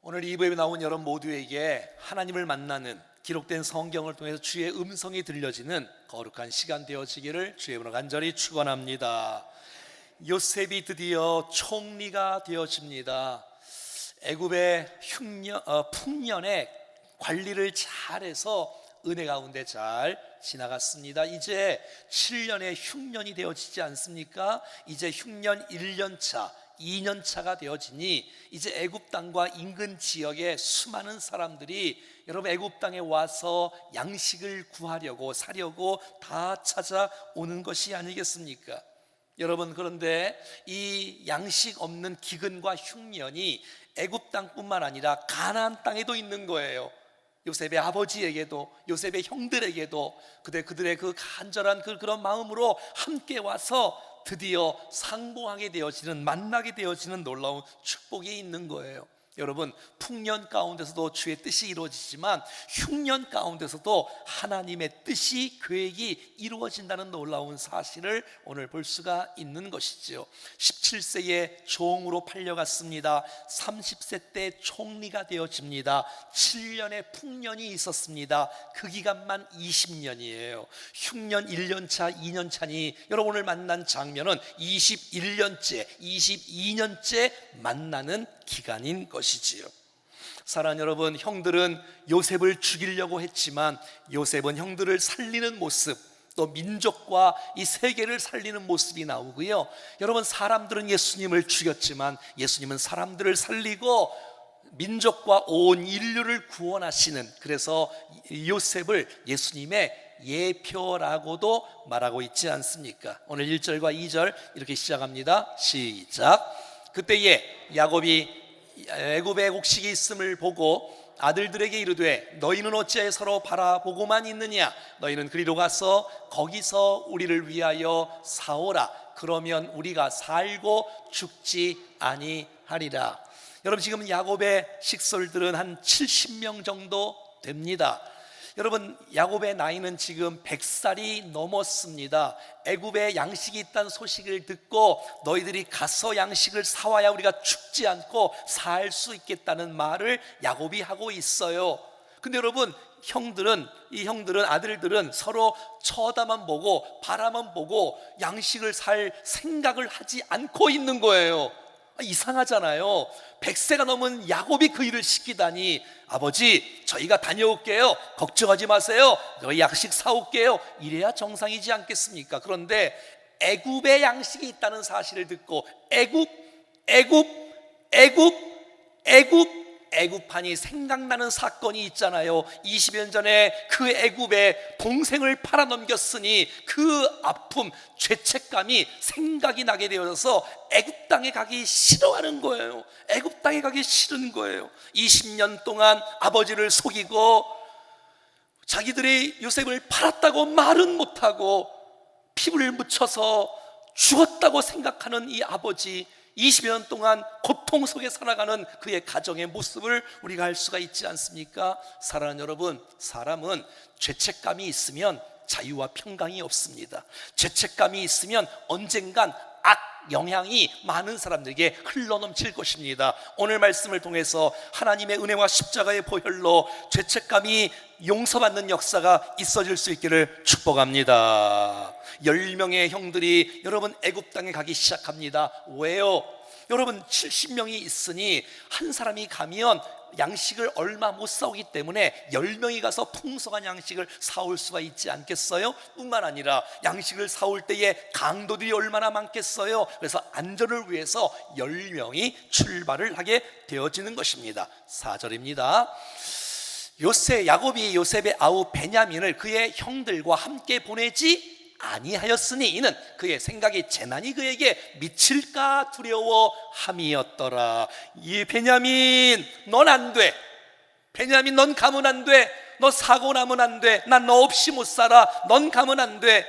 오늘 이 부에 나온 여러분 모두에게 하나님을 만나는 기록된 성경을 통해서 주의 음성이 들려지는 거룩한 시간 되어지기를 주의 이름으로 간절히 축원합니다. 요셉이 드디어 총리가 되어집니다. 애굽의 풍년에 관리를 잘해서 은혜 가운데 잘 지나갔습니다. 이제 7년의 흉년이 되어지지 않습니까? 이제 흉년 1년차 2년차가 되어지니 이제 애굽 땅과 인근 지역의 수많은 사람들이 여러분 애굽 땅에 와서 양식을 구하려고 사려고 다 찾아오는 것이 아니겠습니까? 여러분, 그런데 이 양식 없는 기근과 흉년이 애굽 땅뿐만 아니라 가나안 땅에도 있는 거예요. 요셉의 아버지에게도, 요셉의 형들에게도 그들의 그 간절한 그런 마음으로 함께 와서 드디어 상봉하게 되어지는, 만나게 되어지는 놀라운 축복이 있는 거예요. 여러분, 풍년 가운데서도 주의 뜻이 이루어지지만 흉년 가운데서도 하나님의 뜻이, 계획이 이루어진다는 놀라운 사실을 오늘 볼 수가 있는 것이지요. 17세에 종으로 팔려갔습니다. 30세 때 총리가 되어집니다. 7년의 풍년이 있었습니다. 그 기간만 20년이에요 흉년 1년차 2년차니 여러분 오늘 만난 장면은 21년째 22년째 만나는 기간인 것이지요. 사랑하는 여러분, 형들은 요셉을 죽이려고 했지만 요셉은 형들을 살리는 모습, 또 민족과 이 세계를 살리는 모습이 나오고요. 여러분, 사람들은 예수님을 죽였지만 예수님은 사람들을 살리고 민족과 온 인류를 구원하시는, 그래서 요셉을 예수님의 예표라고도 말하고 있지 않습니까? 오늘 1절과 2절 이렇게 시작합니다. 시작. 그때에 야곱이 애굽에 곡식이 있음을 보고 아들들에게 이르되 너희는 어찌하여 서로 바라보고만 있느냐? 너희는 그리로 가서 거기서 우리를 위하여 사오라. 그러면 우리가 살고 죽지 아니하리라. 여러분, 지금 야곱의 식솔들은 한 70명 정도 됩니다. 여러분, 야곱의 나이는 지금 100살이 넘었습니다. 애굽에 양식이 있다는 소식을 듣고 너희들이 가서 양식을 사와야 우리가 죽지 않고 살 수 있겠다는 말을 야곱이 하고 있어요. 근데 여러분, 아들들은 서로 쳐다만 보고 바라만 보고 양식을 살 생각을 하지 않고 있는 거예요. 이상하잖아요. 100세가 넘은 야곱이 그 일을 시키다니, 아버지 저희가 다녀올게요, 걱정하지 마세요, 저희 양식 사올게요, 이래야 정상이지 않겠습니까? 그런데 애굽에 양식이 있다는 사실을 듣고 애굽판이 생각나는 사건이 있잖아요. 20여 년 전에 그 애굽에 동생을 팔아넘겼으니 그 아픔, 죄책감이 생각이 나게 되어서 애굽 땅에 가기 싫어하는 거예요. 애굽 땅에 가기 싫은 거예요. 20년 동안 아버지를 속이고 자기들이 요셉을 팔았다고 말은 못하고 피부를 묻혀서 죽었다고 생각하는 이 아버지, 20여 년 동안 고통 속에 살아가는 그의 가정의 모습을 우리가 알 수가 있지 않습니까? 사랑하는 여러분, 사람은 죄책감이 있으면 자유와 평강이 없습니다. 죄책감이 있으면 언젠간 악 영향이 많은 사람들에게 흘러넘칠 것입니다. 오늘 말씀을 통해서 하나님의 은혜와 십자가의 보혈로 죄책감이 용서받는 역사가 있어질 수 있기를 축복합니다. 10명의 형들이 여러분 애굽 땅에 가기 시작합니다. 왜요? 여러분, 70명이 있으니 한 사람이 가면 양식을 얼마 못 사오기 때문에 10명이 가서 풍성한 양식을 사올 수가 있지 않겠어요? 뿐만 아니라 양식을 사올 때에 강도들이 얼마나 많겠어요? 그래서 안전을 위해서 10명이 출발을 하게 되어지는 것입니다. 4절입니다. 야곱이 요셉의 아우 베냐민을 그의 형들과 함께 보내지 아니하였으니 이는 그의 생각이 재난이 그에게 미칠까 두려워함이었더라. 이 베냐민, 넌 안 돼. 베냐민, 넌 가면 안 돼. 너 사고 나면 안 돼. 난 너 없이 못 살아. 넌 가면 안 돼.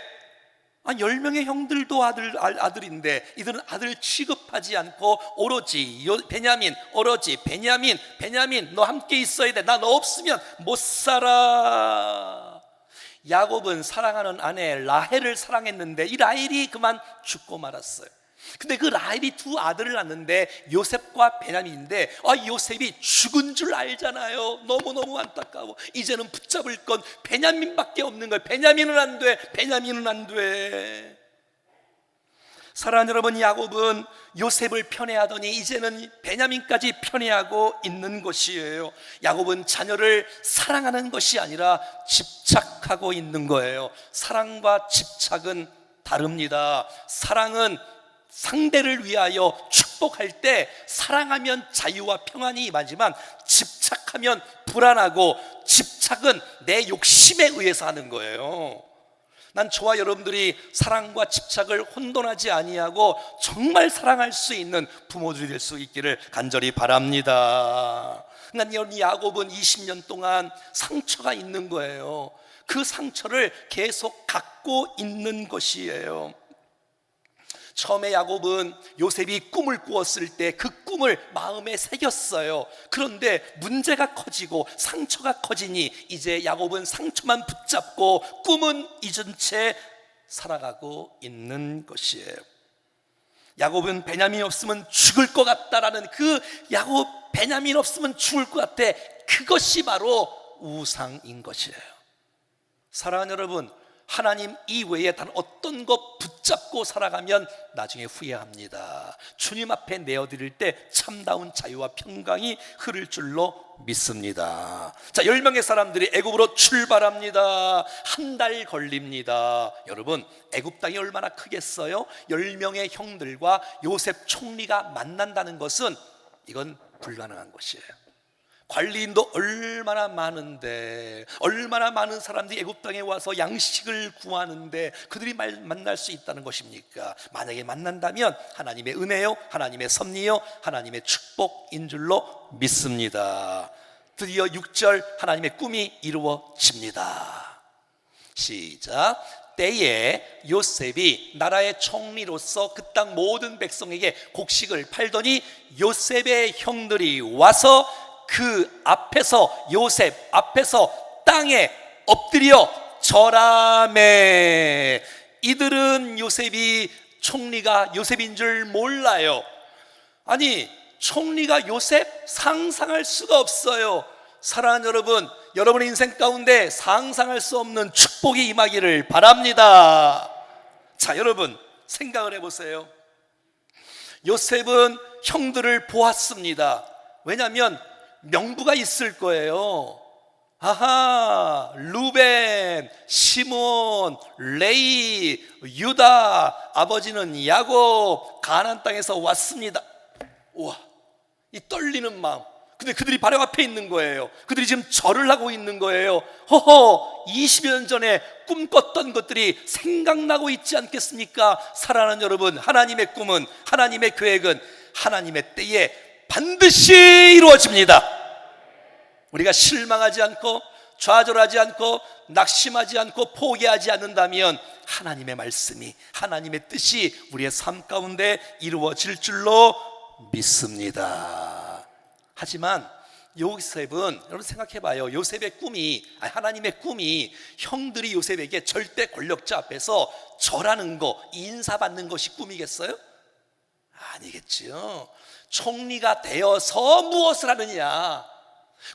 10명의 형들도 아들인데 이들은 아들 취급하지 않고 오로지 베냐민, 너 함께 있어야 돼. 나 너 없으면 못 살아. 야곱은 사랑하는 아내 라헬을 사랑했는데 이 라헬이 그만 죽고 말았어요. 근데 그 라헬이 두 아들을 낳는데 요셉과 베냐민인데 요셉이 죽은 줄 알잖아요. 너무너무 안타까워. 이제는 붙잡을 건 베냐민밖에 없는 거예요. 베냐민은 안 돼. 베냐민은 안 돼. 사랑하는 여러분, 야곱은 요셉을 편애하더니 이제는 베냐민까지 편애하고 있는 것이에요. 야곱은 자녀를 사랑하는 것이 아니라 집착하고 있는 거예요. 사랑과 집착은 다릅니다. 사랑은 상대를 위하여 축복할 때 사랑하면 자유와 평안이 임하지만 집착하면 불안하고, 집착은 내 욕심에 의해서 하는 거예요. 난 저와 여러분들이 사랑과 집착을 혼돈하지 아니하고 정말 사랑할 수 있는 부모들이 될 수 있기를 간절히 바랍니다. 그러니까 야곱은 20년 동안 상처가 있는 거예요. 그 상처를 계속 갖고 있는 것이에요. 처음에 야곱은 요셉이 꿈을 꾸었을 때 그 꿈을 마음에 새겼어요. 그런데 문제가 커지고 상처가 커지니 이제 야곱은 상처만 붙잡고 꿈은 잊은 채 살아가고 있는 것이에요. 야곱은 베냐민 없으면 죽을 것 같다라는 그 야곱 베냐민 없으면 죽을 것 같아, 그것이 바로 우상인 것이에요. 사랑하는 여러분, 하나님 이외에 단 어떤 것 붙잡고 살아가면 나중에 후회합니다. 주님 앞에 내어드릴 때 참다운 자유와 평강이 흐를 줄로 믿습니다. 자, 10명의 사람들이 애굽으로 출발합니다. 한 달 걸립니다. 여러분, 애굽 땅이 얼마나 크겠어요? 10명의 형들과 요셉 총리가 만난다는 것은 이건 불가능한 것이에요. 관리인도 얼마나 많은데, 얼마나 많은 사람들이 애굽 땅에 와서 양식을 구하는데 그들이 만날 수 있다는 것입니까? 만약에 만난다면 하나님의 은혜요, 하나님의 섭리요, 하나님의 축복인 줄로 믿습니다. 드디어 6절, 하나님의 꿈이 이루어집니다. 시작. 때에 요셉이 나라의 총리로서 그 땅 모든 백성에게 곡식을 팔더니 요셉의 형들이 와서 그 앞에서, 요셉 앞에서 땅에 엎드려 절하매. 이들은 요셉이 총리가 요셉인 줄 몰라요. 아니, 총리가 요셉? 상상할 수가 없어요. 사랑하는 여러분, 여러분의 인생 가운데 상상할 수 없는 축복이 임하기를 바랍니다. 자, 여러분 생각을 해보세요. 요셉은 형들을 보았습니다. 왜냐하면 명부가 있을 거예요. 아하, 루벤, 시몬, 레위, 유다, 아버지는 야곱, 가나안 땅에서 왔습니다. 우와, 이 떨리는 마음. 근데 그들이 바로 앞에 있는 거예요. 그들이 지금 절을 하고 있는 거예요. 허허, 20여 년 전에 꿈꿨던 것들이 생각나고 있지 않겠습니까? 사랑하는 여러분, 하나님의 꿈은, 하나님의 계획은 하나님의 때에 반드시 이루어집니다. 우리가 실망하지 않고 좌절하지 않고 낙심하지 않고 포기하지 않는다면 하나님의 말씀이, 하나님의 뜻이 우리의 삶 가운데 이루어질 줄로 믿습니다. 하지만 요셉은, 여러분 생각해봐요. 요셉의 꿈이, 하나님의 꿈이 형들이 요셉에게 절대 권력자 앞에서 절하는 거, 인사받는 것이 꿈이겠어요? 아니겠지요. 총리가 되어서 무엇을 하느냐,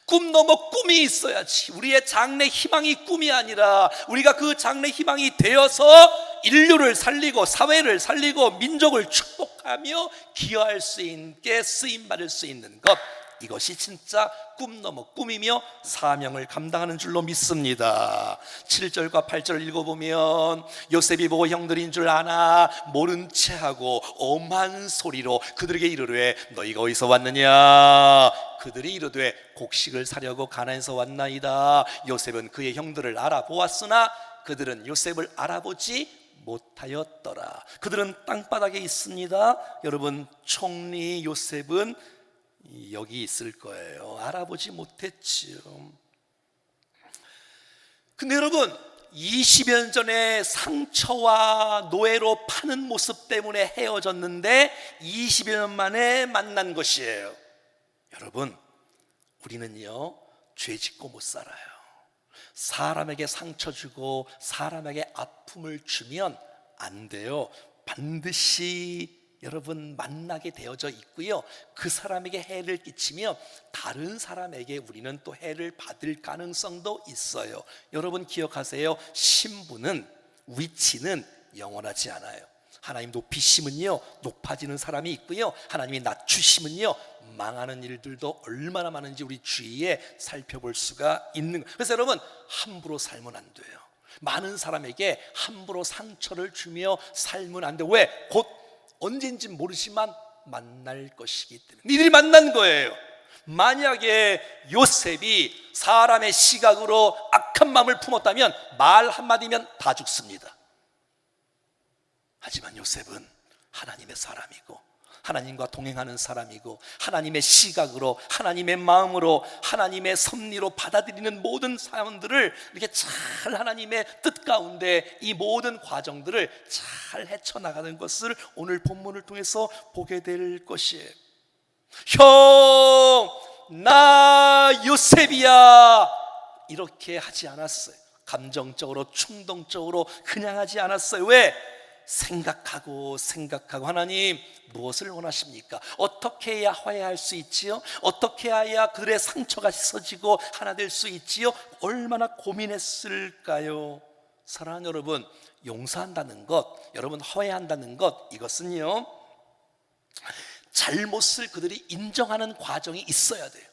꿈 넘어 꿈이 있어야지. 우리의 장래 희망이 꿈이 아니라 우리가 그 장래 희망이 되어서 인류를 살리고 사회를 살리고 민족을 축복하며 기여할 수 있게 쓰임받을 수 있는 것, 이것이 진짜 꿈 넘어 꿈이며 사명을 감당하는 줄로 믿습니다. 7절과 8절을 읽어보면 요셉이 보고 형들인 줄 아나 모른 체하고 엄한 소리로 그들에게 이르되 너희가 어디서 왔느냐? 그들이 이르되 곡식을 사려고 가나안에서 왔나이다. 요셉은 그의 형들을 알아보았으나 그들은 요셉을 알아보지 못하였더라. 그들은 땅바닥에 있습니다. 여러분, 총리 요셉은 여기 있을 거예요. 알아보지 못했지요. 근데 여러분, 20여 년 전에 상처와 노예로 파는 모습 때문에 헤어졌는데 20여 년 만에 만난 것이에요. 여러분, 우리는요 죄 짓고 못 살아요. 사람에게 상처 주고 사람에게 아픔을 주면 안 돼요. 반드시 여러분 만나게 되어져 있고요. 그 사람에게 해를 끼치며 다른 사람에게 우리는 또 해를 받을 가능성도 있어요. 여러분 기억하세요. 신분은, 위치는 영원하지 않아요. 하나님 높이심은요 높아지는 사람이 있고요, 하나님이 낮추심은요 망하는 일들도 얼마나 많은지 우리 주위에 살펴볼 수가 있는 거예요. 그래서 여러분 함부로 살면 안 돼요. 많은 사람에게 함부로 상처를 주며 살면 안 돼요. 왜? 곧 언젠지 모르지만 만날 것이기 때문에. 니들이 만난 거예요. 만약에 요셉이 사람의 시각으로 악한 마음을 품었다면 말 한마디면 다 죽습니다. 하지만 요셉은 하나님의 사람이고 하나님과 동행하는 사람이고 하나님의 시각으로, 하나님의 마음으로, 하나님의 섭리로 받아들이는 모든 사람들을 이렇게 잘 하나님의 뜻 가운데 이 모든 과정들을 잘 헤쳐나가는 것을 오늘 본문을 통해서 보게 될 것이에요. 형, 나 요셉이야, 이렇게 하지 않았어요. 감정적으로, 충동적으로 그냥 하지 않았어요. 왜? 생각하고 하나님 무엇을 원하십니까? 어떻게 해야 화해할 수 있지요? 어떻게 해야 그들의 상처가 씻어지고 하나 될 수 있지요? 얼마나 고민했을까요? 사랑하는 여러분, 용서한다는 것, 여러분 화해한다는 것, 이것은요 잘못을 그들이 인정하는 과정이 있어야 돼요.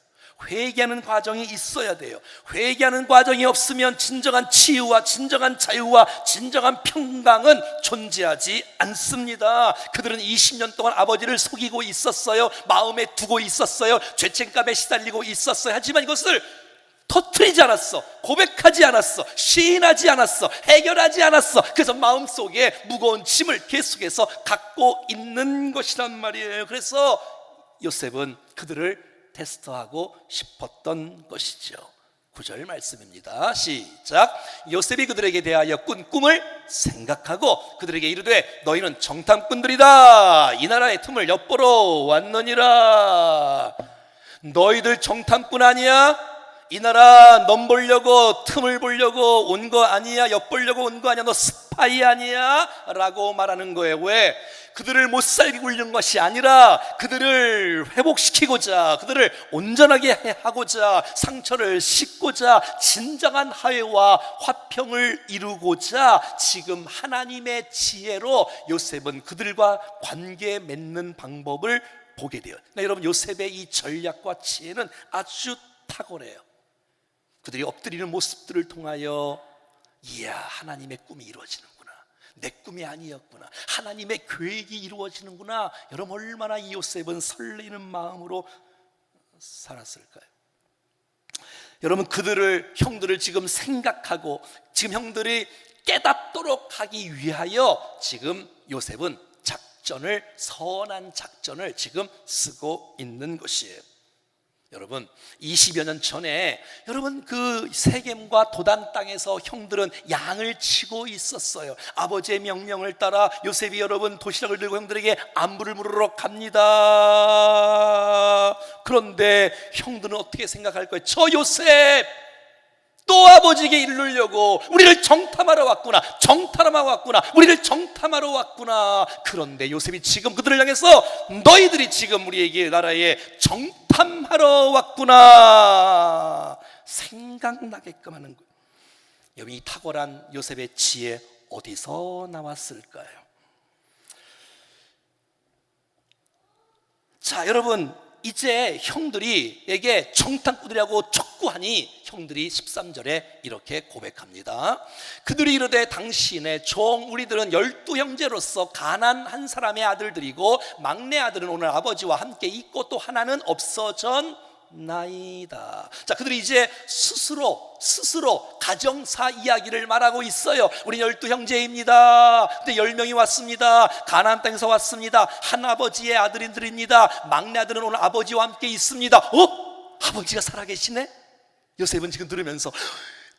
회개하는 과정이 있어야 돼요. 회개하는 과정이 없으면 진정한 치유와 진정한 자유와 진정한 평강은 존재하지 않습니다. 그들은 20년 동안 아버지를 속이고 있었어요. 마음에 두고 있었어요. 죄책감에 시달리고 있었어요. 하지만 이것을 터뜨리지 않았어. 고백하지 않았어. 시인하지 않았어. 해결하지 않았어. 그래서 마음속에 무거운 짐을 계속해서 갖고 있는 것이란 말이에요. 그래서 요셉은 그들을 테스트하고 싶었던 것이죠. 9절 말씀입니다. 시작. 요셉이 그들에게 대하여 꾼 꿈을 생각하고 그들에게 이르되 너희는 정탐꾼들이다. 이 나라의 틈을 엿보러 왔느니라. 너희들 정탐꾼 아니야? 이 나라 넘 보려고, 틈을 보려고 온 거 아니야? 엿보려고 온 거 아니야? 너 스파이 아니야? 라고 말하는 거예요. 왜? 그들을 못 살게 굴린 것이 아니라 그들을 회복시키고자, 그들을 온전하게 하고자, 상처를 씻고자, 진정한 화해와 화평을 이루고자 지금 하나님의 지혜로 요셉은 그들과 관계 맺는 방법을 보게 돼요. 여러분, 요셉의 이 전략과 지혜는 아주 탁월해요. 그들이 엎드리는 모습들을 통하여 이야, 하나님의 꿈이 이루어지는구나, 내 꿈이 아니었구나, 하나님의 계획이 이루어지는구나. 여러분, 얼마나 이 요셉은 설레이는 마음으로 살았을까요? 여러분, 형들을 지금 생각하고 지금 형들이 깨닫도록 하기 위하여 지금 요셉은 선한 작전을 지금 쓰고 있는 것이에요. 여러분, 20여 년 전에 여러분 그 세겜과 도단 땅에서 형들은 양을 치고 있었어요. 아버지의 명령을 따라 요셉이 여러분 도시락을 들고 형들에게 안부를 물으러 갑니다. 그런데 형들은 어떻게 생각할 거예요? 저 요셉 또 아버지에게 이르려고 우리를 정탐하러 왔구나, 우리를 정탐하러 왔구나. 그런데 요셉이 지금 그들을 향해서 너희들이 지금 우리에게 나라에 정탐하러 왔구나 생각나게끔 하는 거예요. 여러분, 이 탁월한 요셉의 지혜 어디서 나왔을까요? 자, 여러분, 이제 형들이에게 정탐꾼들이라고 촉구하니 형들이 13절에 이렇게 고백합니다. 그들이 이르되 당신의 종 우리들은 12형제로서 가난한 사람의 아들들이고 막내 아들은 오늘 아버지와 함께 있고 또 하나는 없어졌나이다. 자, 그들이 이제 스스로 가정사 이야기를 말하고 있어요. 우리 12형제입니다. 근데 10명이 왔습니다. 가나안 땅에서 왔습니다. 한 아버지의 아들들입니다. 막내 아들은 오늘 아버지와 함께 있습니다. 아버지가 살아계시네? 요셉은 지금 들으면서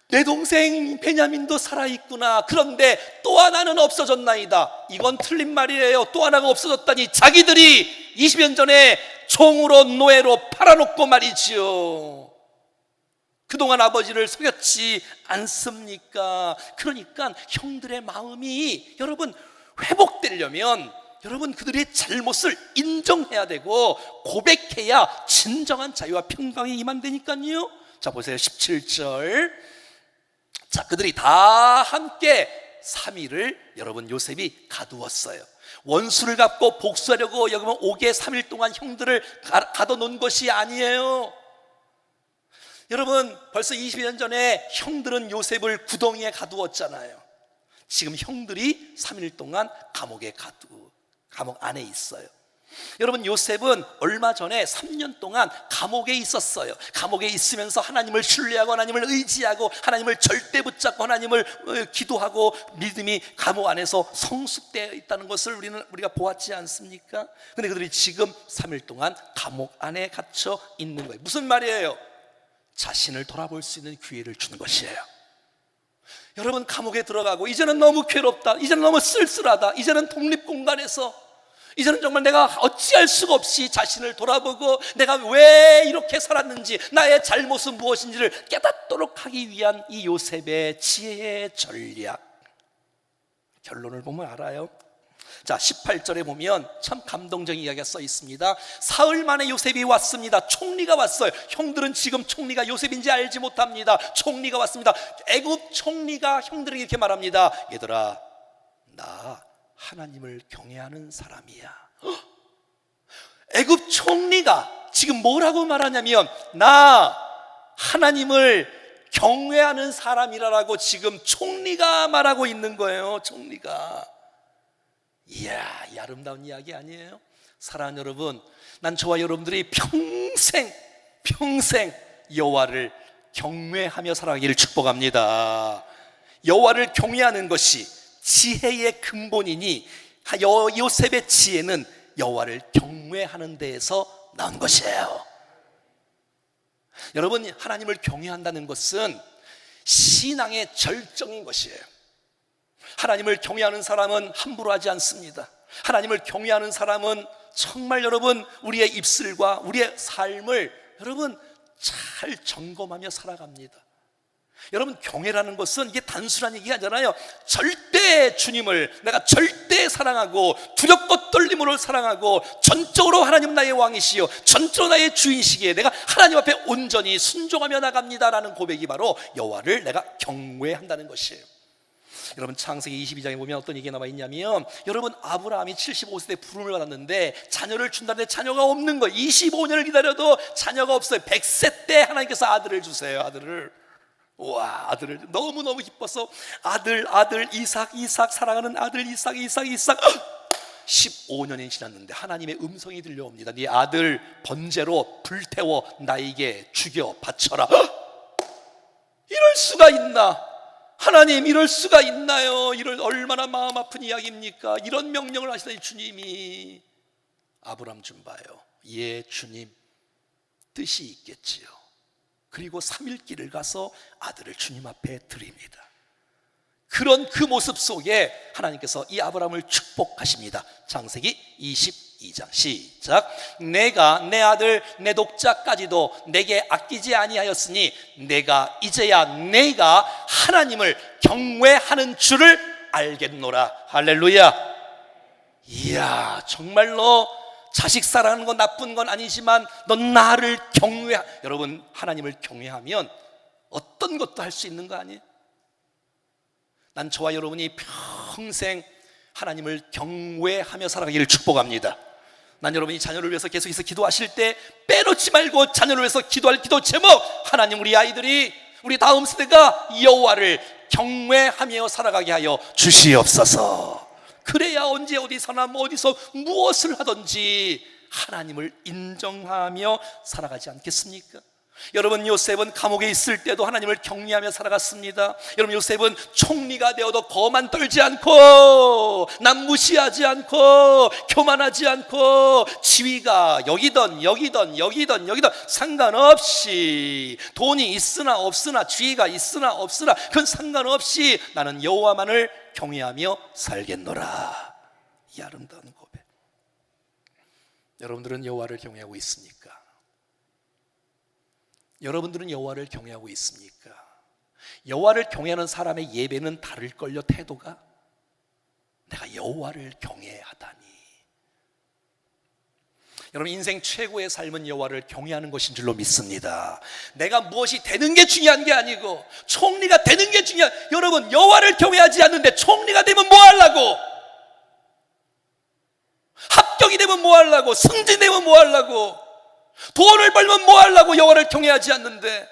내 동생 베냐민도 살아있구나. 그런데 또 하나는 없어졌나이다. 이건 틀린 말이에요. 또 하나가 없어졌다니 자기들이 20년 전에 종으로 노예로 팔아놓고 말이지요. 그동안 아버지를 속였지 않습니까? 그러니까 형들의 마음이 여러분 회복되려면 여러분 그들의 잘못을 인정해야 되고 고백해야 진정한 자유와 평강이 임한다니까요. 자 보세요 17절. 자 그들이 다 함께 3일을 여러분 요셉이 가두었어요. 원수를 갚고 복수하려고 여러분 5개 3일 동안 형들을 가둬놓은 것이 아니에요. 여러분 벌써 20년 전에 형들은 요셉을 구덩이에 가두었잖아요. 지금 형들이 3일 동안 감옥 안에 있어요. 여러분 요셉은 얼마 전에 3년 동안 감옥에 있었어요. 감옥에 있으면서 하나님을 신뢰하고 하나님을 의지하고 하나님을 절대 붙잡고 하나님을 기도하고 믿음이 감옥 안에서 성숙되어 있다는 것을 우리가 보았지 않습니까? 근데 그들이 지금 3일 동안 감옥 안에 갇혀 있는 거예요. 무슨 말이에요? 자신을 돌아볼 수 있는 기회를 주는 것이에요. 여러분 감옥에 들어가고 이제는 너무 괴롭다, 이제는 너무 쓸쓸하다, 이제는 독립공간에서 이제는 정말 내가 어찌할 수가 없이 자신을 돌아보고 내가 왜 이렇게 살았는지 나의 잘못은 무엇인지를 깨닫도록 하기 위한 이 요셉의 지혜의 전략, 결론을 보면 알아요. 자 18절에 보면 참 감동적인 이야기가 써 있습니다. 사흘 만에 요셉이 왔습니다. 총리가 왔어요. 형들은 지금 총리가 요셉인지 알지 못합니다. 총리가 왔습니다. 애굽 총리가 형들에게 이렇게 말합니다. 얘들아 나 하나님을 경외하는 사람이야. 애굽 총리가 지금 뭐라고 말하냐면 나 하나님을 경외하는 사람이라고 지금 총리가 말하고 있는 거예요. 총리가. 이야, 이 아름다운 이야기 아니에요? 사랑하는 여러분, 난 저와 여러분들이 평생 여호와를 경외하며 살아가기를 축복합니다. 여호와를 경외하는 것이 지혜의 근본이니 요셉의 지혜는 여호와를 경외하는 데에서 나온 것이에요. 여러분 하나님을 경외한다는 것은 신앙의 절정인 것이에요. 하나님을 경외하는 사람은 함부로 하지 않습니다. 하나님을 경외하는 사람은 정말 여러분 우리의 입술과 우리의 삶을 여러분 잘 점검하며 살아갑니다. 여러분 경외라는 것은 이게 단순한 얘기가 아니잖아요. 절대 주님을 내가 절대 사랑하고 두렵고 떨림으로 사랑하고 전적으로 하나님 나의 왕이시요 전적으로 나의 주인이시기에 내가 하나님 앞에 온전히 순종하며 나갑니다라는 고백이 바로 여호와를 내가 경외한다는 것이에요. 여러분 창세기 22장에 보면 어떤 얘기가 나와 있냐면 여러분 아브라함이 75세 때 부름을 받았는데 자녀를 준다는데 자녀가 없는 거예요. 25년을 기다려도 자녀가 없어요. 100세 때 하나님께서 아들을 주세요. 아들을 너무너무 기뻐서 아들 이삭 사랑하는 아들 이삭 15년이 지났는데 하나님의 음성이 들려옵니다. 네 아들 번제로 불태워 나에게 죽여 바쳐라. 이럴 수가 있나? 하나님 이럴 수가 있나요? 이럴 얼마나 마음 아픈 이야기입니까? 이런 명령을 하시다니 주님이. 아브람 좀 봐요. 예 주님 뜻이 있겠지요. 그리고 3일 길을 가서 아들을 주님 앞에 드립니다. 그런 그 모습 속에 하나님께서 이 아브라함을 축복하십니다. 창세기 22장 시작. 내가 내 아들 내 독자까지도 내게 아끼지 아니하였으니 내가 이제야 내가 하나님을 경외하는 줄을 알겠노라. 할렐루야. 이야 정말로 자식 사랑하는 건 나쁜 건 아니지만 넌 나를 여러분 하나님을 경외하면 어떤 것도 할 수 있는 거 아니에요? 난 저와 여러분이 평생 하나님을 경외하며 살아가기를 축복합니다. 난 여러분이 자녀를 위해서 계속해서 기도하실 때 빼놓지 말고 자녀를 위해서 기도할 기도 제목, 하나님 우리 아이들이 우리 다음 세대가 여호와를 경외하며 살아가게 하여 주시옵소서. 그래야 언제 어디서나 어디서 무엇을 하든지 하나님을 인정하며 살아가지 않겠습니까? 여러분 요셉은 감옥에 있을 때도 하나님을 경외하며 살아갔습니다. 여러분 요셉은 총리가 되어도 거만 떨지 않고 남 무시하지 않고 교만하지 않고 지위가 여기든 상관없이 돈이 있으나 없으나 지위가 있으나 없으나 그건 상관없이 나는 여호와만을 경외하며 살겠노라. 이 아름다운 고백. 여러분들은 여호와를 경외하고 있습니까? 여러분들은 여호와를 경외하고 있습니까? 여호와를 경외하는 사람의 예배는 다를걸요. 태도가. 내가 여호와를 경외하다니 여러분, 인생 최고의 삶은 여호와를 경외하는 것인 줄로 믿습니다. 내가 무엇이 되는 게 중요한 게 아니고 총리가 되는 게 여러분, 여호와를 경외하지 않는데 총리가 되면 뭐 하려고? 합격이 되면 뭐 하려고? 승진되면 뭐 하려고? 돈을 벌면 뭐 하려고? 여호와를 경외하지 않는데.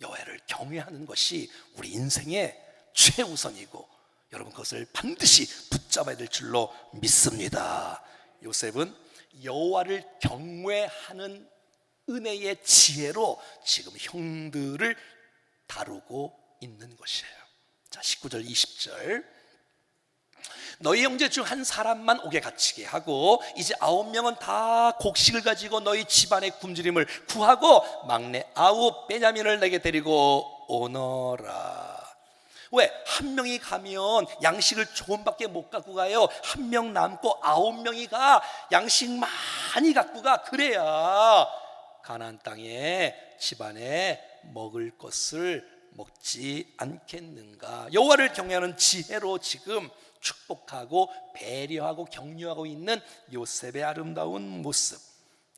여호와를 경외하는 것이 우리 인생의 최우선이고, 여러분, 그것을 반드시 붙잡아야 될 줄로 믿습니다. 요셉은 여호와를 경외하는 은혜의 지혜로 지금 형들을 다루고 있는 것이에요. 자, 19절 20절. 너희 형제 중 한 사람만 옥에 갇히게 하고 이제 9명은 다 곡식을 가지고 너희 집안의 굶주림을 구하고 막내 아우 베냐민을 내게 데리고 오너라. 왜? 한 명이 가면 양식을 조금밖에 못 갖고 가요. 한 명 남고 9명이 가 양식 많이 갖고 가. 그래야 가나안 땅에 집안에 먹을 것을 먹지 않겠는가. 여호와를 경외하는 지혜로 지금 축복하고 배려하고 격려하고 있는 요셉의 아름다운 모습.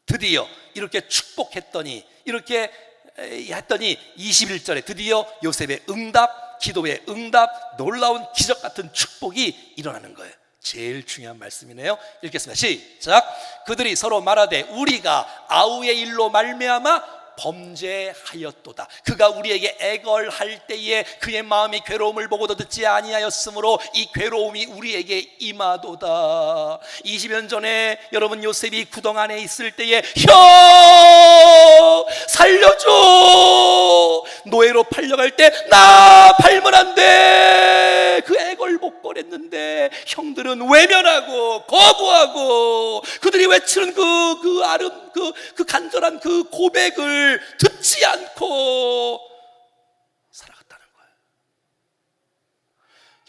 드디어 이렇게 축복했더니, 이렇게 했더니 21절에 드디어 요셉의 응답, 기도의 응답, 놀라운 기적 같은 축복이 일어나는 거예요. 제일 중요한 말씀이네요. 읽겠습니다. 시작. 그들이 서로 말하되 우리가 아우의 일로 말미암아 범죄하였도다. 그가 우리에게 애걸할 때에 그의 마음이 괴로움을 보고도 듣지 아니하였으므로 이 괴로움이 우리에게 임하도다. 20년 전에 여러분, 요셉이 구덩 안에 있을 때에 형 살려줘, 노예로 팔려갈 때 나 팔면 안 돼, 그 애걸복걸했는데 형들은 외면하고 거부하고 그들이 외치는 그 간절한 그 고백을 듣지 않고 살아갔다는 거예요.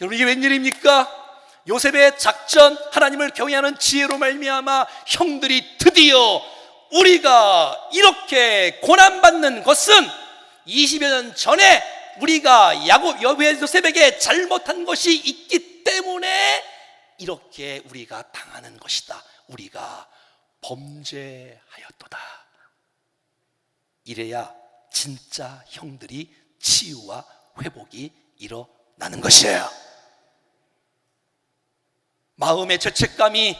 여러분, 이게 웬일입니까? 요셉의 작전, 하나님을 경외하는 지혜로 말미암아 형들이 드디어 우리가 이렇게 고난받는 것은 20여 년 전에 우리가 요셉에게 잘못한 것이 있기 때문에 이렇게 우리가 당하는 것이다. 우리가 범죄하였도다. 이래야 진짜 형들이 치유와 회복이 일어나는 것이에요. 마음의 죄책감이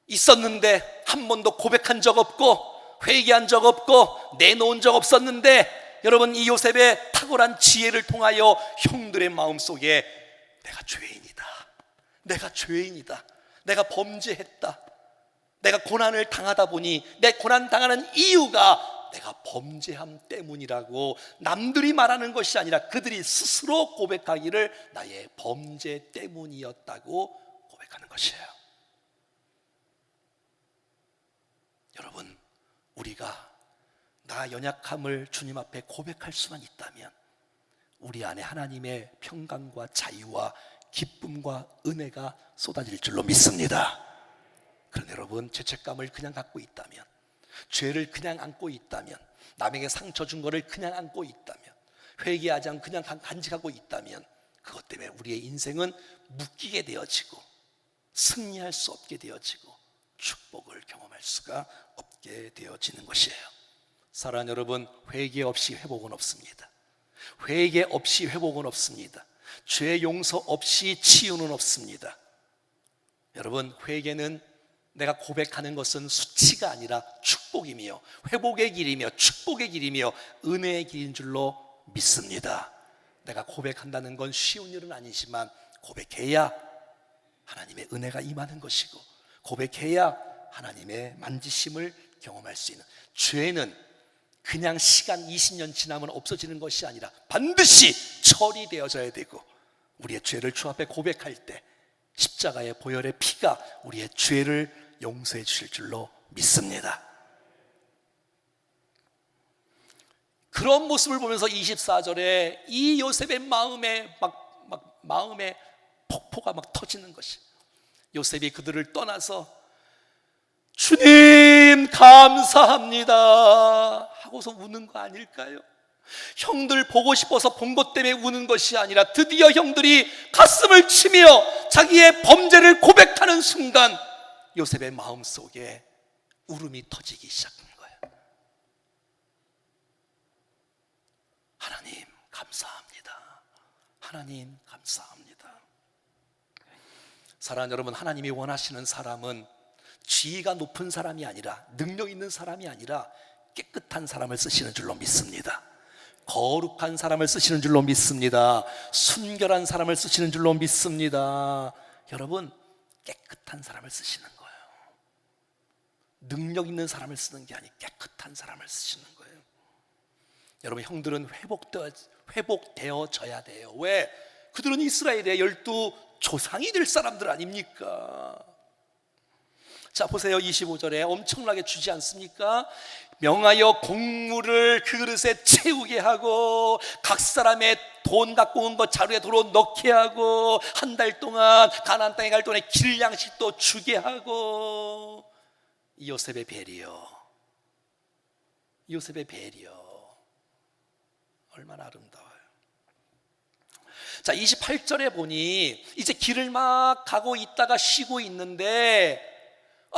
있었는데 한 번도 고백한 적 없고 회개한 적 없고 내놓은 적 없었는데, 여러분, 이 요셉의 탁월한 지혜를 통하여 형들의 마음속에 내가 죄인이다, 내가 죄인이다, 내가 범죄했다, 내가 고난을 당하다 보니 내 고난 당하는 이유가 내가 범죄함 때문이라고 남들이 말하는 것이 아니라 그들이 스스로 고백하기를 나의 범죄 때문이었다고 고백하는 것이에요. 여러분, 우리가 나 연약함을 주님 앞에 고백할 수만 있다면 우리 안에 하나님의 평강과 자유와 기쁨과 은혜가 쏟아질 줄로 믿습니다. 그런데 여러분, 죄책감을 그냥 갖고 있다면, 죄를 그냥 안고 있다면, 남에게 상처 준 거를 그냥 안고 있다면, 회개하지 않고 그냥 간직하고 있다면 그것 때문에 우리의 인생은 묶이게 되어지고 승리할 수 없게 되어지고 축복을 경험할 수가 없게 되어지는 것이에요. 사랑하는 여러분, 회개 없이 회복은 없습니다. 회개 없이 회복은 없습니다. 죄 용서 없이 치유는 없습니다. 여러분, 회개는 내가 고백하는 것은 수치가 아니라 축복이며 회복의 길이며 축복의 길이며 은혜의 길인 줄로 믿습니다. 내가 고백한다는 건 쉬운 일은 아니지만 고백해야 하나님의 은혜가 임하는 것이고, 고백해야 하나님의 만지심을 경험할 수 있는, 죄는 그냥 시간 20년 지나면 없어지는 것이 아니라 반드시 처리되어져야 되고, 우리의 죄를 주 앞에 고백할 때 십자가의 보혈의 피가 우리의 죄를 용서해 주실 줄로 믿습니다. 그런 모습을 보면서 24절에 이 요셉의 마음에 마음의 폭포가 막 터지는 것이, 요셉이 그들을 떠나서 주님 감사합니다 하고서 우는 거 아닐까요? 형들 보고 싶어서 본 것 때문에 우는 것이 아니라 드디어 형들이 가슴을 치며 자기의 범죄를 고백하는 순간 요셉의 마음속에 울음이 터지기 시작한 거예요. 하나님 감사합니다. 하나님 감사합니다. 사랑하는 여러분, 하나님이 원하시는 사람은 지위가 높은 사람이 아니라, 능력 있는 사람이 아니라 깨끗한 사람을 쓰시는 줄로 믿습니다. 거룩한 사람을 쓰시는 줄로 믿습니다. 순결한 사람을 쓰시는 줄로 믿습니다. 여러분, 깨끗한 사람을 쓰시는 거예요. 능력 있는 사람을 쓰는 게 아니고 깨끗한 사람을 쓰시는 거예요. 여러분, 형들은 회복되어져야 돼요. 왜? 그들은 이스라엘의 12 조상이 될 사람들 아닙니까? 자, 보세요. 25절에 엄청나게 주지 않습니까? 명하여 곡물을 그 그릇에 채우게 하고 각 사람의 돈 갖고 온 것 자루에 도로 넣게 하고 한 달 동안 가나안 땅에 갈 동안에 길 양식도 주게 하고. 요셉의 배려, 요셉의 배려 얼마나 아름다워요. 자, 28절에 보니 이제 길을 막 가고 있다가 쉬고 있는데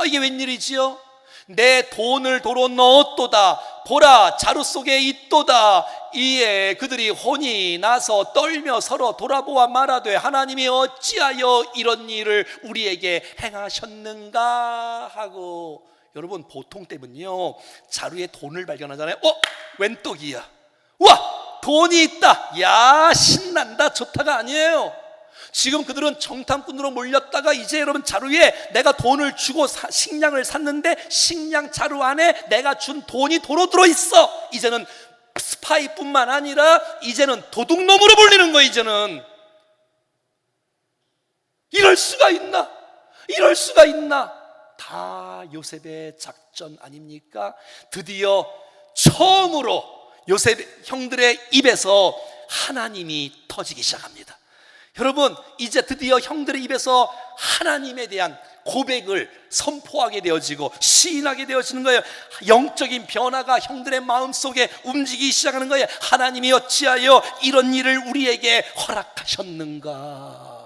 이게 웬일이지요? 내 돈을 도로 넣었도다. 보라, 자루 속에 있도다. 이에 그들이 혼이 나서 떨며 서로 돌아보아 말하되 하나님이 어찌하여 이런 일을 우리에게 행하셨는가 하고. 여러분, 보통 때문요 자루에 돈을 발견하잖아요. 웬 떡이야? 와, 돈이 있다. 야, 신난다, 좋다가 아니에요. 지금 그들은 정탐꾼으로 몰렸다가 이제 여러분 자루에 내가 돈을 주고 식량을 샀는데 식량 자루 안에 내가 준 돈이 도로 들어있어. 이제는 스파이뿐만 아니라 이제는 도둑놈으로 불리는 거예요. 이제는 이럴 수가 있나? 이럴 수가 있나? 다 요셉의 작전 아닙니까? 드디어 처음으로 요셉 형들의 입에서 하나님이 터지기 시작합니다. 여러분, 이제 드디어 형들의 입에서 하나님에 대한 고백을 선포하게 되어지고 시인하게 되어지는 거예요. 영적인 변화가 형들의 마음속에 움직이기 시작하는 거예요. 하나님이 어찌하여 이런 일을 우리에게 허락하셨는가?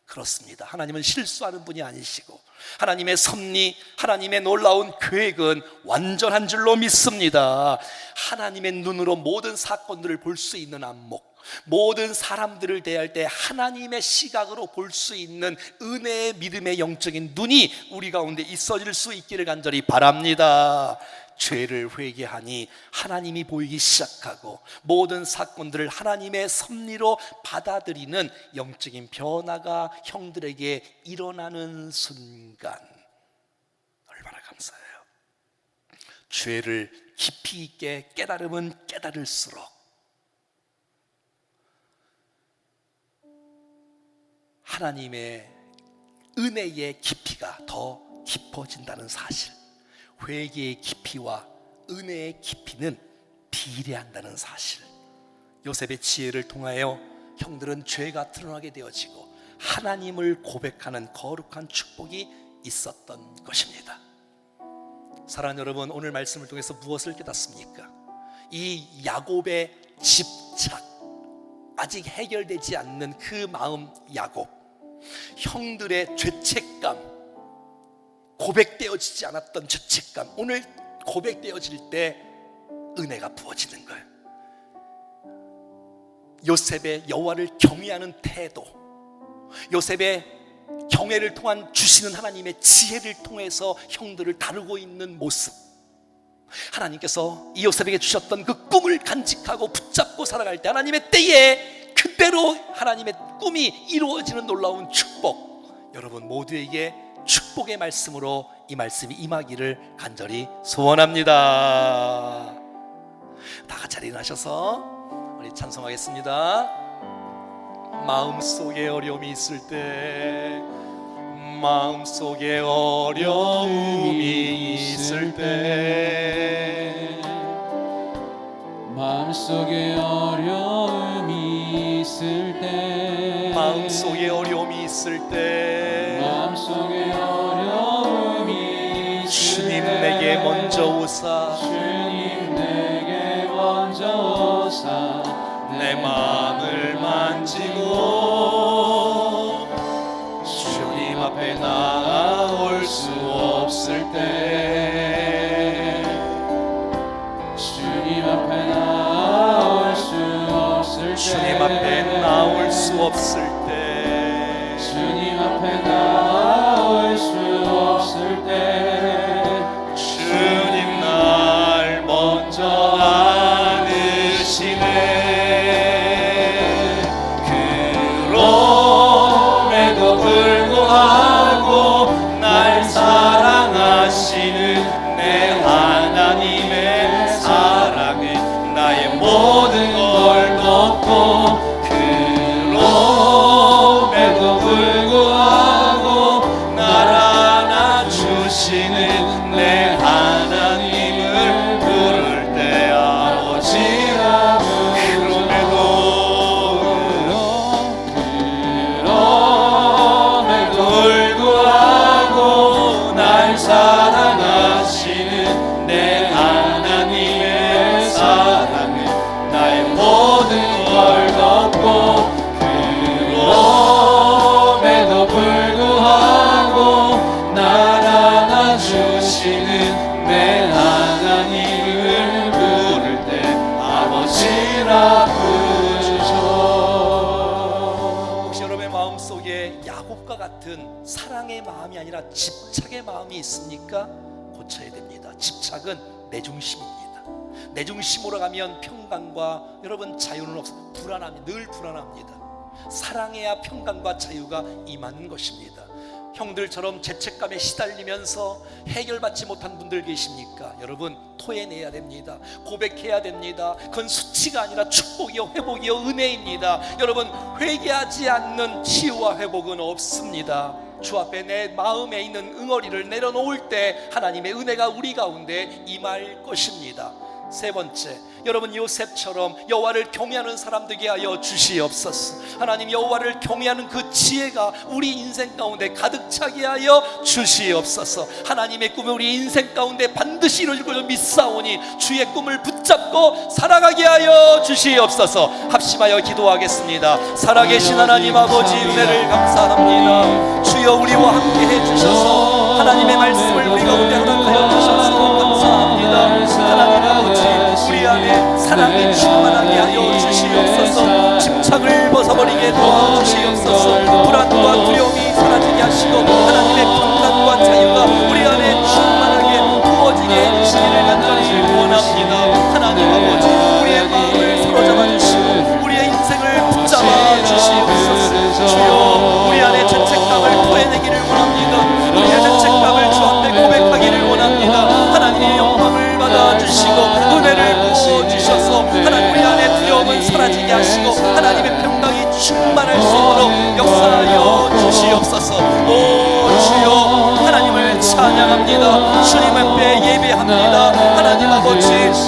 그렇습니다. 하나님은 실수하는 분이 아니시고 하나님의 섭리, 하나님의 놀라운 계획은 완전한 줄로 믿습니다. 하나님의 눈으로 모든 사건들을 볼 수 있는 안목, 모든 사람들을 대할 때 하나님의 시각으로 볼 수 있는 은혜의 믿음의 영적인 눈이 우리 가운데 있어질 수 있기를 간절히 바랍니다. 죄를 회개하니 하나님이 보이기 시작하고 모든 사건들을 하나님의 섭리로 받아들이는 영적인 변화가 형들에게 일어나는 순간 얼마나 감사해요. 죄를 깊이 있게 깨달으면 깨달을수록 하나님의 은혜의 깊이가 더 깊어진다는 사실, 회개의 깊이와 은혜의 깊이는 비례한다는 사실, 요셉의 지혜를 통하여 형들은 죄가 드러나게 되어지고 하나님을 고백하는 거룩한 축복이 있었던 것입니다. 사랑하는 여러분, 오늘 말씀을 통해서 무엇을 깨닫습니까? 이 야곱의 집착, 아직 해결되지 않는 그 마음 야곱, 형들의 죄책감, 고백되어지지 않았던 죄책감, 오늘 고백되어질 때 은혜가 부어지는 거예요. 요셉의 여호와를 경외하는 태도, 요셉의 경외를 통한 주시는 하나님의 지혜를 통해서 형들을 다루고 있는 모습, 하나님께서 이 요셉에게 주셨던 그 꿈을 간직하고 붙잡고 살아갈 때 하나님의 때에 그대로 하나님의 꿈이 이루어지는 놀라운 축복, 여러분 모두에게 축복의 말씀으로 이 말씀이 임하기를 간절히 소원합니다. 다 같이 일어나셔서 우리 찬송하겠습니다. 마음속에 어려움이 있을 때, 마음속에 어려움이 있을 때, 마음속에 어려움이 있을 때, 마음속에 어려움이 있을 때, 마음속에 어려움이 있을 주님 때, 내게 먼저 오사, 주님 내게 먼저 오사, 내 마음을 만지고 주님 앞에 나아올 앞에 나올 수 없을 때 주님 앞에 나올 수 없을 때 주님 날 먼저 안으시네. 그럼에도 불구하고 날 사랑하시는 내 하나님의 사랑은 나의 모든 걸 덮고 그럼에도 불구하고 날 안아주시는 내 하나님을 부를 때 아버지라. 그럼에도 불구하고 날 사랑하시는 내 하나님의 사랑은 나의 모든 걸 덮고 그럼에도 불구하고 날 안아주시는 내 하나님을 부를 때 아버지라 부르죠. 혹시 여러분의 마음속에 야곱과 같은 사랑의 마음이 아니라 집착의 마음이 있습니까? 고쳐야 됩니다. 집착은 내 중심입니다. 내 중심으로 가면 평강과 여러분 자유는 없어. 불안합니다. 늘 불안합니다. 사랑해야 평강과 자유가 임하는 것입니다. 형들처럼 죄책감에 시달리면서 해결받지 못한 분들 계십니까? 여러분 토해내야 됩니다. 고백해야 됩니다. 그건 수치가 아니라 축복이요 회복이요 은혜입니다. 여러분 회개하지 않는 치유와 회복은 없습니다. 주 앞에 내 마음에 있는 응어리를 내려놓을 때 하나님의 은혜가 우리 가운데 임할 것입니다. 세 번째, 여러분 요셉처럼 여호와를 경외하는 사람 되게 하여 주시옵소서. 하나님 여호와를 경외하는 그 지혜가 우리 인생 가운데 가득 차게 하여 주시옵소서. 하나님의 꿈을 우리 인생 가운데 반드시 이루어질 것을 믿사오니 주의 꿈을 붙잡고 살아가게 하여 주시옵소서. 합심하여 기도하겠습니다. 살아계신 하나님 아버지 은혜를 감사합니다. 주여 우리와 함께 해주셔서 하나님의 말씀을 우리 가운데 허락하여 주셔서 감사합니다. 하나님 아버지 우리 안에 사랑이 충만하게 하여 주시옵소서. 집착을 벗어버리게 도와주시옵소서. 불안과 두려움이 사라지게 하시고 하나님의 평강과 자유가 우리 안에 충만하게 부어지게 해주시기를 간절히 원합니다. 하나님 아버지 우리의 마음을 사로잡아 주시고 우리의 인생을 붙잡아 주시옵소서. 주여 우리 안에 죄책감을 토해내기를 원합니다. 우리의 죄책감을 주 앞에 고백하기를 원합니다. 하나님의 영광을 받아주시고 은혜를 부어주셔서 하나님 우리 안에 두려움은 사라지게 하시고 하나님의 평강이 충만할 수 있도록 역사하여 주시옵소서. 오 주여 하나님을 찬양합니다. 주님 앞에 예배합니다. 하나님 아버지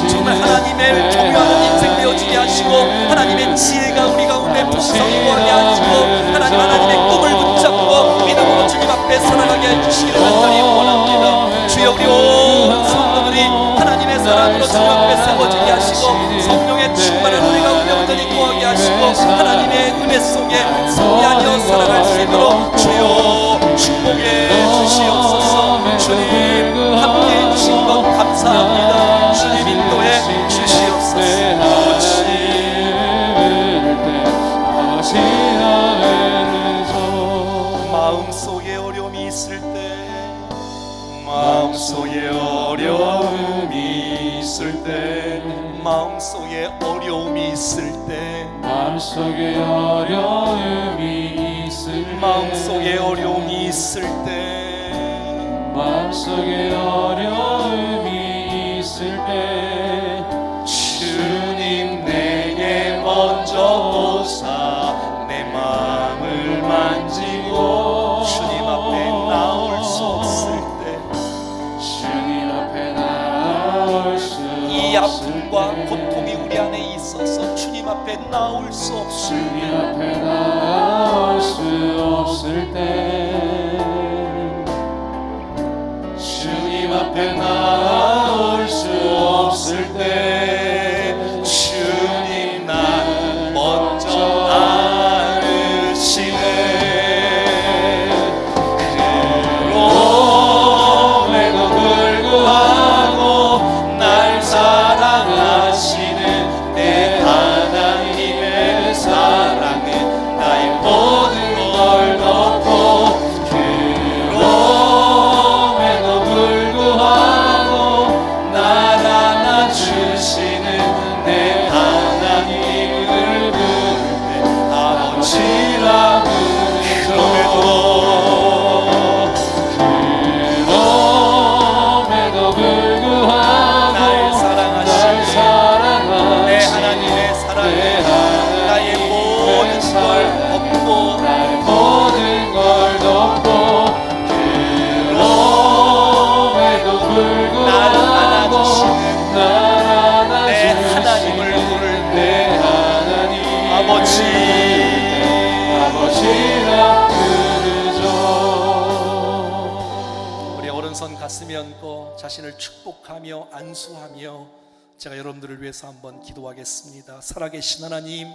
정말 하나님의 경외하는 인생 되어지게 하시고 하나님의 지혜가 우리 가운데 풍성히 거하게 하시고 하나님의 꿈을 붙잡고 믿음으로 주님 앞에 살아가게 해주시기를 간절히 원합니다. 주여 우리 온 성도들이 하나님의 사랑으로 주님 앞에 세워지게 하시고 성령의 충만한 우리 가운데 온전히 거하게 하시고 하나님의 은혜 속에 승리하여 살아갈 수 있도록 주여 축복해 주시옵소서. 주님 함께 해주신 것 감사합니다. 주님 인도해 주시옵소서. 마음속에 어려움이 있을 때 마음속에 어려움이 있을 때 마음속에 어려움이 있을 때 마음속에 어려움이 있을 때 마음속에 어려움이 있을 때 마음속에 어려움이 있을 때 주님 내게 먼저 오사 내 마음을 만지고 주님 앞에 나올 수 없을 때 주님 앞에 나올 수 이 아픔과 고통이 우리 안에 있어서 주님 앞에 나올 수 없을 주님 때 앞에 나올 수 없을 때 주님 앞에 나올 수 없을 때 주님 날 먼저 안으시네. 그럼에도 불구하고 날 사랑하시는 내 하나님의 사랑 불구하고 날 내 안아주시는 하나님을 부를 내 때 하나님 아버지라 부르죠. 우리 오른손 가슴에 얹고 자신을 축복하며 안수하며 제가 여러분들을 위해서 한번 기도하겠습니다. 살아계신 하나님,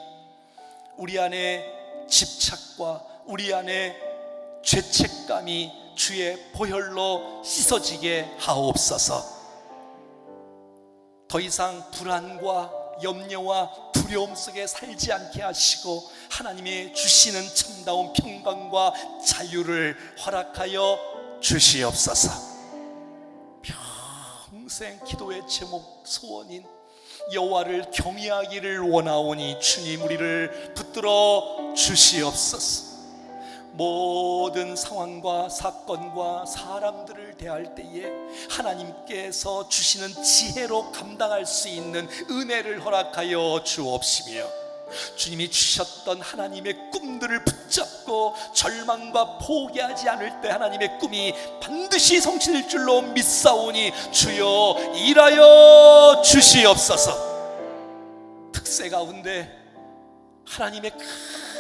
우리 안에 집착과 우리 안에 죄책감이 주의 보혈로 씻어지게 하옵소서. 더 이상 불안과 염려와 두려움 속에 살지 않게 하시고 하나님의 주시는 참다운 평강과 자유를 허락하여 주시옵소서. 평생 기도의 제목 소원인 여호와를 경외하기를 원하오니 주님 우리를 붙들어 주시옵소서. 모든 상황과 사건과 사람들을 대할 때에 하나님께서 주시는 지혜로 감당할 수 있는 은혜를 허락하여 주옵시며 주님이 주셨던 하나님의 꿈들을 붙잡고 절망과 포기하지 않을 때 하나님의 꿈이 반드시 성취될 줄로 믿사오니 주여 일하여 주시옵소서. 특세 가운데 하나님의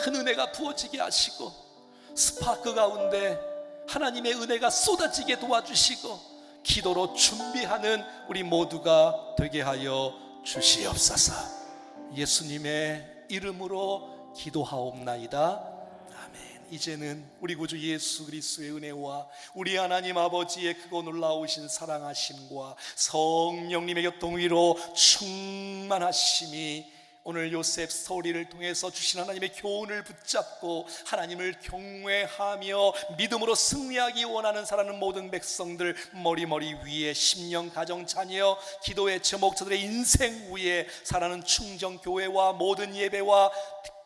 큰 은혜가 부어지게 하시고 스파크 가운데 하나님의 은혜가 쏟아지게 도와주시고 기도로 준비하는 우리 모두가 되게 하여 주시옵소서. 예수님의 이름으로 기도하옵나이다. 아멘. 이제는 우리 구주 예수 그리스도의 은혜와 우리 하나님 아버지의 크고 놀라우신 사랑하심과 성령님의 교통 위로 충만하심이 오늘 요셉 스토리를 통해서 주신 하나님의 교훈을 붙잡고 하나님을 경외하며 믿음으로 승리하기 원하는 사랑하는 모든 백성들 머리머리 위에 심령 가정 자녀 기도의 제목 저들의 인생 위에 사랑하는 충정교회와 모든 예배와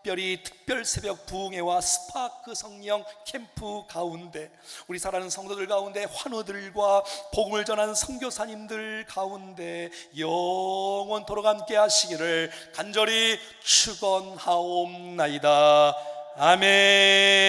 특별히 특별 새벽 부흥회와 스파크 성령 캠프 가운데 우리 사랑하는 성도들 가운데 환우들과 복음을 전하는 선교사님들 가운데 영원토록 함께 하시기를 간절히 축원하옵나이다. 아멘.